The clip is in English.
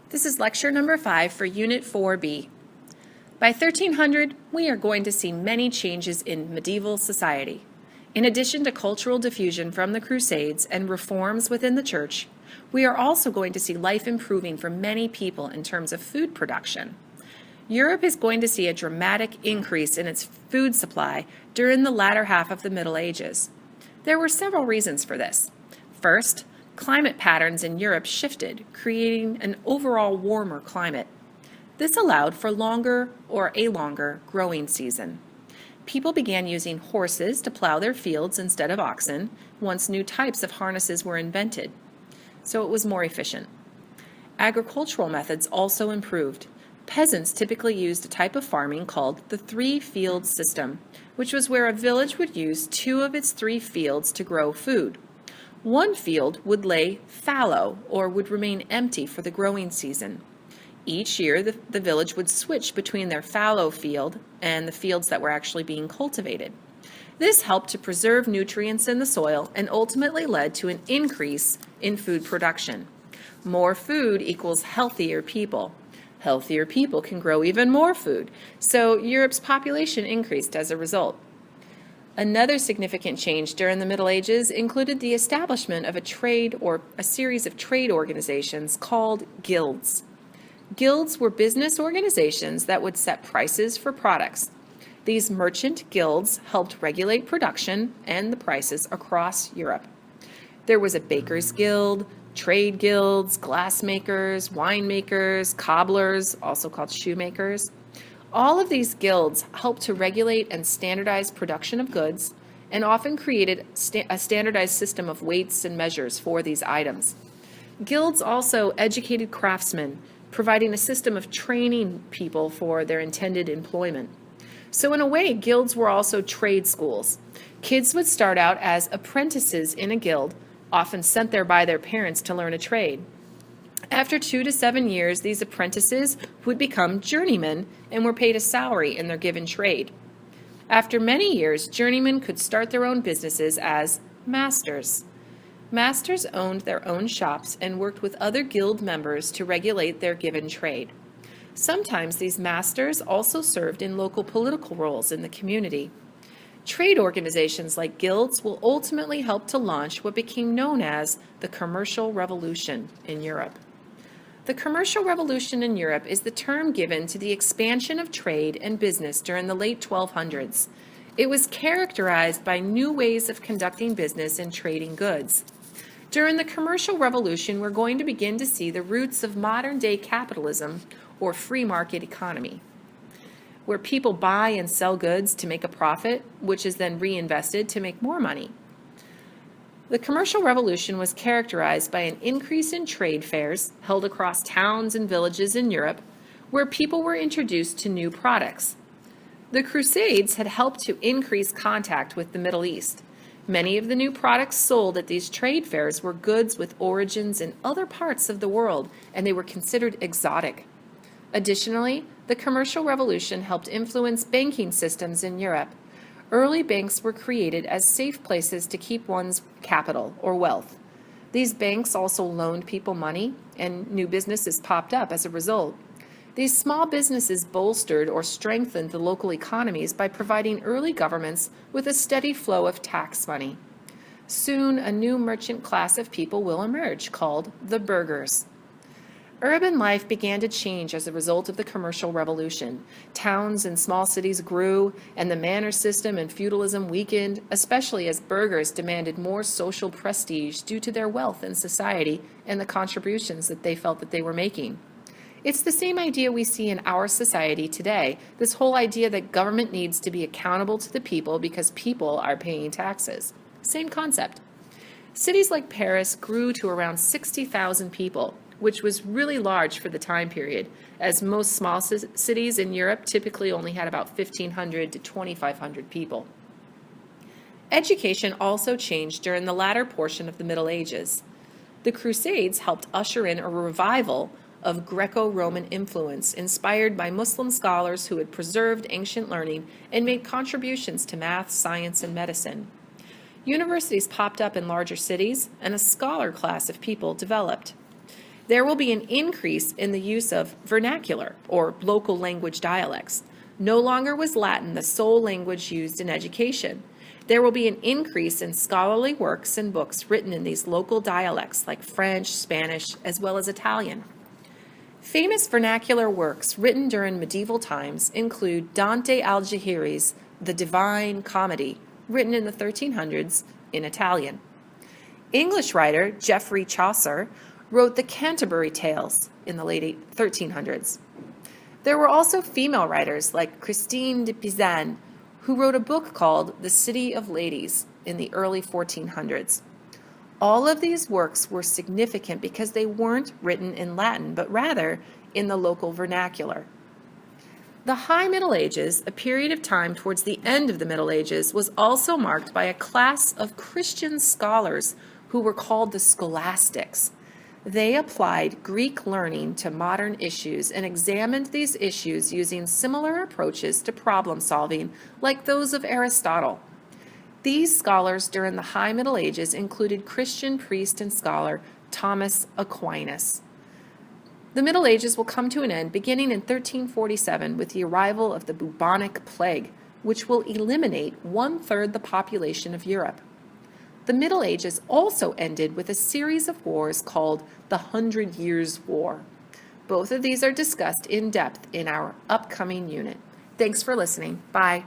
This is lecture number 5 for Unit 4B. By 1300, we are going to see many changes in medieval society. In addition to cultural diffusion from the Crusades and reforms within the church, we are also going to see life improving for many people in terms of food production. Europe is going to see a dramatic increase in its food supply during the latter half of the Middle Ages. There were several reasons for this. First, climate patterns in Europe shifted, creating an overall warmer climate. This allowed for a longer growing season. People began using horses to plow their fields instead of oxen once new types of harnesses were invented, so it was more efficient. Agricultural methods also improved. Peasants typically used a type of farming called the three-field system, which was where a village would use 2 of its 3 fields to grow food. One field would lay fallow or would remain empty for the growing season. Each year, the village would switch between their fallow field and the fields that were actually being cultivated. This helped to preserve nutrients in the soil and ultimately led to an increase in food production. More food equals healthier people. Healthier people can grow even more food, so Europe's population increased as a result. Another significant change during the Middle Ages included the establishment of a series of trade organizations called guilds. Guilds were business organizations that would set prices for products. These merchant guilds helped regulate production and the prices across Europe. There was a baker's guild, trade guilds, glassmakers, winemakers, cobblers, also called shoemakers. All of these guilds helped to regulate and standardize production of goods and often created a standardized system of weights and measures for these items. Guilds also educated craftsmen, providing a system of training people for their intended employment. So in a way, guilds were also trade schools. Kids would start out as apprentices in a guild, often sent there by their parents to learn a trade. After 2 to 7 years, these apprentices would become journeymen and were paid a salary in their given trade. After many years, journeymen could start their own businesses as masters. Masters owned their own shops and worked with other guild members to regulate their given trade. Sometimes these masters also served in local political roles in the community. Trade organizations like guilds will ultimately help to launch what became known as the Commercial Revolution in Europe. The Commercial Revolution in Europe is the term given to the expansion of trade and business during the late 1200s. It was characterized by new ways of conducting business and trading goods. During the Commercial Revolution, we're going to begin to see the roots of modern-day capitalism or free market economy, where people buy and sell goods to make a profit, which is then reinvested to make more money. The Commercial Revolution was characterized by an increase in trade fairs held across towns and villages in Europe, where people were introduced to new products. The Crusades had helped to increase contact with the Middle East. Many of the new products sold at these trade fairs were goods with origins in other parts of the world, and they were considered exotic. Additionally, the Commercial Revolution helped influence banking systems in Europe. Early banks were created as safe places to keep one's capital or wealth. These banks also loaned people money, and new businesses popped up as a result. These small businesses bolstered or strengthened the local economies by providing early governments with a steady flow of tax money. Soon, a new merchant class of people will emerge called the burghers. Urban life began to change as a result of the Commercial Revolution. Towns and small cities grew, and the manor system and feudalism weakened, especially as burghers demanded more social prestige due to their wealth in society and the contributions that they felt that they were making. It's the same idea we see in our society today, this whole idea that government needs to be accountable to the people because people are paying taxes. Same concept. Cities like Paris grew to around 60,000 people, which was really large for the time period, as most small cities in Europe typically only had about 1,500 to 2,500 people. Education also changed during the latter portion of the Middle Ages. The Crusades helped usher in a revival of Greco-Roman influence inspired by Muslim scholars who had preserved ancient learning and made contributions to math, science, and medicine. Universities popped up in larger cities, and a scholar class of people developed. There will be an increase in the use of vernacular or local language dialects. No longer was Latin the sole language used in education. There will be an increase in scholarly works and books written in these local dialects like French, Spanish, as well as Italian. Famous vernacular works written during medieval times include Dante Alighieri's The Divine Comedy, written in the 1300s in Italian. English writer Geoffrey Chaucer wrote the Canterbury Tales in the late 1300s. There were also female writers like Christine de Pizan, who wrote a book called The City of Ladies in the early 1400s. All of these works were significant because they weren't written in Latin, but rather in the local vernacular. The High Middle Ages, a period of time towards the end of the Middle Ages, was also marked by a class of Christian scholars who were called the Scholastics. They applied Greek learning to modern issues and examined these issues using similar approaches to problem solving like those of Aristotle. These scholars during the High Middle Ages included Christian priest and scholar Thomas Aquinas. The Middle Ages will come to an end beginning in 1347 with the arrival of the bubonic plague, which will eliminate 1/3 the population of Europe. The Middle Ages also ended with a series of wars called the 100 Years' War. Both of these are discussed in depth in our upcoming unit. Thanks for listening. Bye.